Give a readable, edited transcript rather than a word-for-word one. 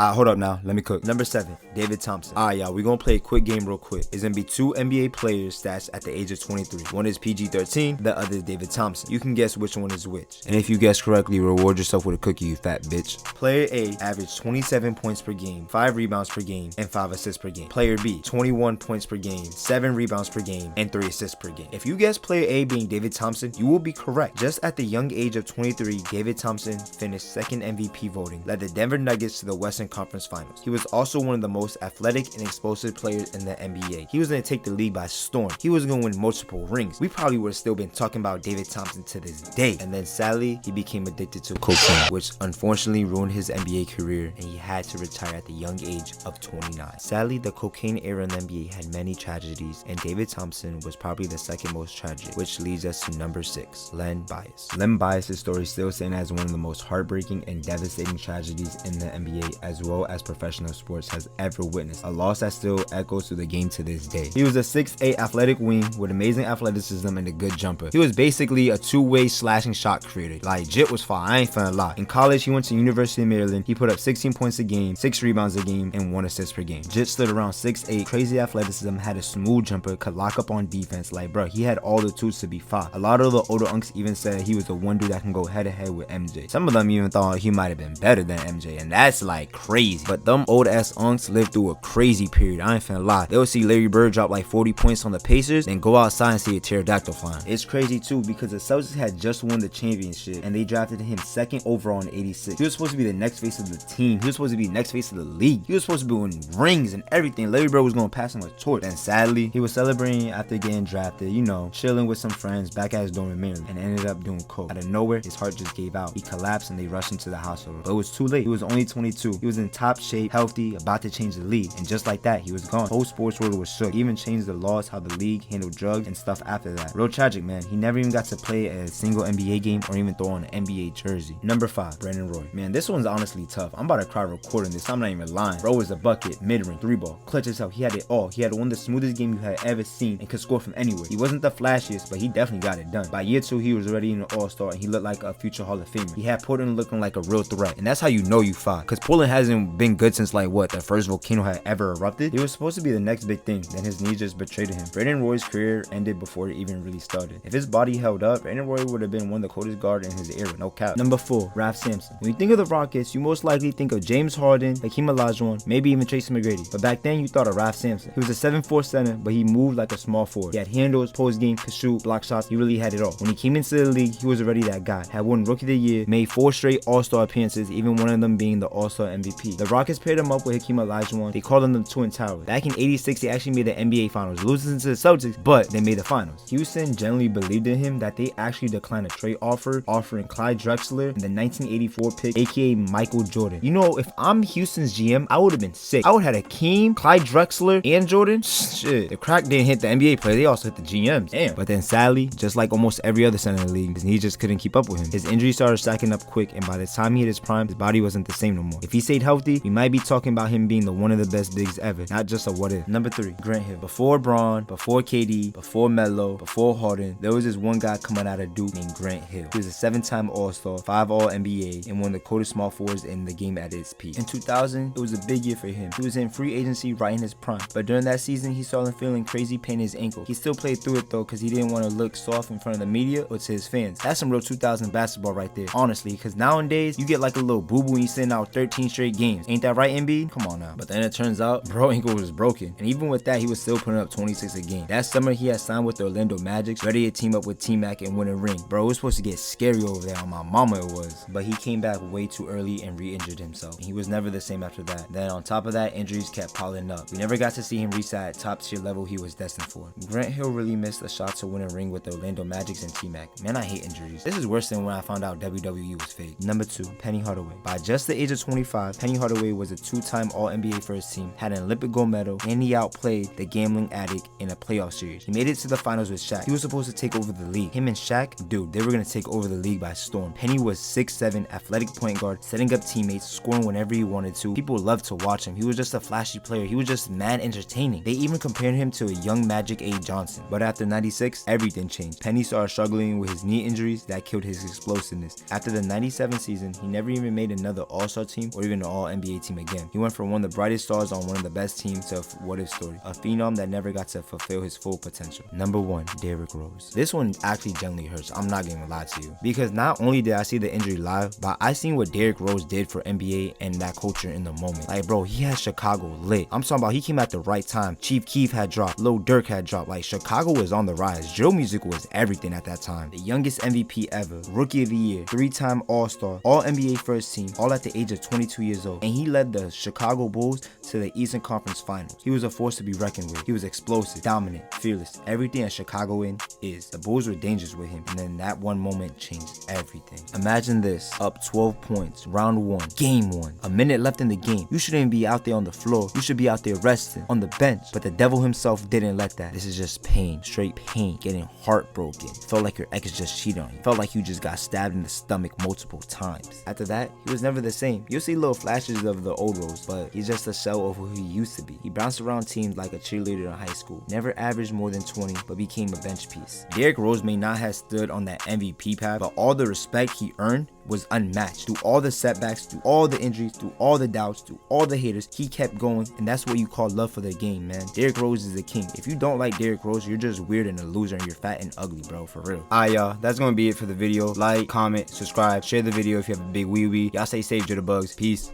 Hold up now. Let me cook. Number 7, David Thompson. Y'all, we gonna play a quick game real quick. It's gonna be 2 NBA players stats at the age of 23. One is PG-13, the other is David Thompson. You can guess which one is which. And if you guess correctly, reward yourself with a cookie, you fat bitch. Player A averaged 27 points per game, 5 rebounds per game, and 5 assists per game. Player B, 21 points per game, 7 rebounds per game, and 3 assists per game. If you guess player A being David Thompson, you will be correct. Just at the young age of 23, David Thompson finished second MVP voting, led the Denver Nuggets to the Western Conference Finals. He was also one of the most athletic and explosive players in the NBA. He was going to take the league by storm. He was going to win multiple rings. We probably would have still been talking about David Thompson to this day. And then sadly, he became addicted to cocaine, which unfortunately ruined his NBA career, and he had to retire at the young age of 29. Sadly, the cocaine era in the NBA had many tragedies, and David Thompson was probably the second most tragic, which leads us to number 6, Len Bias. Len Bias' story still stands as one of the most heartbreaking and devastating tragedies in the NBA as well as professional sports has ever witnessed, a loss that still echoes through the game to this day. He was a 6'8" athletic wing with amazing athleticism and a good jumper. He was basically a two-way slashing shot creator. Like, Jit was fire, I ain't finna lie. In college, he went to University of Maryland. He put up 16 points a game, 6 rebounds a game, and 1 assist per game. Jit stood around 6'8", crazy athleticism, had a smooth jumper, could lock up on defense. Like, bro, he had all the tools to be fire. A lot of the older unks even said he was the one dude that can go head to head with MJ. Some of them even thought he might have been better than MJ, and that's like crazy. But them old ass unks lived through a crazy period. I ain't finna lie. They'll see Larry Bird drop like 40 points on the Pacers, then go outside and see a pterodactyl flying. It's crazy too because the Celtics had just won the championship and they drafted him 2nd overall in 86. He was supposed to be the next face of the team. He was supposed to be the next face of the league. He was supposed to be winning rings and everything. Larry Bird was gonna pass him a torch. And sadly, he was celebrating after getting drafted, you know, chilling with some friends back at his dorm in Maryland, and ended up doing coke. Out of nowhere, his heart just gave out. He collapsed and they rushed him to the hospital. But it was too late. He was only 22. He was in top shape, healthy, about to change the league. And just like that, he was gone. Whole sports world was shook. He even changed the laws, how the league handled drugs and stuff after that. Real tragic, man. He never even got to play a single NBA game or even throw on an NBA jersey. Number 5, Brandon Roy. Man, this one's honestly tough. I'm about to cry recording this. I'm not even lying. Bro was a bucket, mid-range, 3-ball, clutch as hell. He had it all. He had one of the smoothest games you had ever seen and could score from anywhere. He wasn't the flashiest, but he definitely got it done. By year 2, he was already an all-star and he looked like a future Hall of Famer. He had Portland looking like a real threat. And that's how you know you fire. Because Portland hasn't been good since like what, the first volcano had ever erupted. He was supposed to be the next big thing. Then his knee just betrayed him. Brandon Roy's career ended before it even really started. If his body held up, Brandon Roy would have been one of the coldest guards in his era, no cap. Number 4, Ralph Sampson. When you think of the Rockets, you most likely think of James Harden, Hakeem Olajuwon, maybe even Tracy McGrady. But back then, you thought of Ralph Sampson. He was a 7'4" center, but he moved like a small forward. He had handles, post game, could shoot, block shots. He really had it all. When he came into the league, he was already that guy. Had won Rookie of the Year, made 4 straight All-Star appearances, even one of them being the All-Star MVP. The Rockets paired him up with Hakeem Olajuwon. They called him the Twin Towers. Back in '86, they actually made the NBA Finals, losing to the Celtics, but they made the finals. Houston generally believed in him that they actually declined a trade offer, offering Clyde Drexler and the 1984 pick, aka Michael Jordan. You know, if I'm Houston's GM, I would have been sick. I would have had Hakeem, Clyde Drexler, and Jordan. Shit, the crack didn't hit the NBA player, they also hit the GMs. Damn. But then sadly, just like almost every other center in the league, he just couldn't keep up with him. His injuries started stacking up quick, and by the time he hit his prime, his body wasn't the same no more. If he stayed healthy, we might be talking about him being the one of the best bigs ever, not just a what if. Number 3, Grant Hill. Before Braun, before KD, before Melo, before Harden, there was this one guy coming out of Duke named Grant Hill. He was a 7-time All-Star, 5 All-NBA, and one of the coldest small forwards in the game at its peak. In 2000, it was a big year for him. He was in free agency right in his prime, but during that season, he started feeling crazy pain in his ankle. He still played through it though, because he didn't want to look soft in front of the media or to his fans. That's some real 2000 basketball right there, honestly, because nowadays, you get like a little boo-boo and you sitting out 13 straight games. Ain't that right, Embiid? Come on now. But then it turns out, bro ankle was broken, and even with that, he was still putting up 26 a game. That summer, he had signed with the Orlando Magic, ready to team up with T-Mac and win a ring. Bro, it was supposed to get scary over there, on my mama it was. But he came back way too early and re-injured himself. And he was never the same after that. Then on top of that, injuries kept piling up. We never got to see him reach that top tier level he was destined for. Grant Hill really missed a shot to win a ring with the Orlando Magic and T-Mac. Man, I hate injuries. This is worse than when I found out WWE was fake. Number 2, Penny Hardaway. By just the age of 25, Penny Hardaway was a 2-time All-NBA first team, had an Olympic gold medal, and he outplayed the gambling addict in a playoff series. He made it to the finals with Shaq. He was supposed to take over the league. Him and Shaq, dude, they were gonna take over the league by storm. Penny was 6'7", athletic point guard, setting up teammates, scoring whenever he wanted to. People loved to watch him. He was just a flashy player. He was just mad entertaining. They even compared him to a young Magic A. Johnson. But after 96, everything changed. Penny started struggling with his knee injuries that killed his explosiveness. After the 97 season, he never even made another All-Star team or even an All-NBA team again. He went from one of the brightest stars on one of the best teams to a what-if story, a phenom that never got to fulfill his full potential. Number 1, Derrick Rose. This one actually genuinely hurts, I'm not gonna lie to you, because not only did I see the injury live, but I seen what Derrick Rose did for NBA and that culture in the moment. Like, bro, he had Chicago lit. I'm talking about he came at the right time. Chief Keef had dropped, Lil Durk had dropped. Like, Chicago was on the rise. Drill music was everything at that time. The youngest MVP ever, Rookie of the Year, 3-time All-Star, All-NBA first team, all at the age of 22 years old, and he led the Chicago Bulls to the Eastern Conference Finals. He was a force to be reckoned with. He was explosive, dominant, fearless, everything a Chicagoan is. The Bulls were dangerous with him, and then that one moment changed everything. Imagine this, up 12 points, round 1, game 1, a minute left in the game. You shouldn't even be out there on the floor. You should be out there resting on the bench, but the devil himself didn't let that. This is just pain, straight pain, getting heartbroken. Felt like your ex just cheated on you. Felt like you just got stabbed in the stomach multiple times. After that, he was never the same. You'll see little flashes of the old Rose, but he's just a shell of who he used to be. He bounced around teams like a cheerleader in high school. Never averaged more than 20, but became a bench piece. Derrick Rose may not have stood on that MVP path, but all the respect he earned was unmatched. Through all the setbacks, through all the injuries, through all the doubts, through all the haters, he kept going, and that's what you call love for the game, man. Derrick Rose is the king. If you don't like Derrick Rose, you're just weird and a loser, and you're fat and ugly, bro, for real. Alright, y'all, that's gonna be it for the video. Like, comment, subscribe, share the video if you have a big wee. Y'all stay safe, jitterbugs. Peace.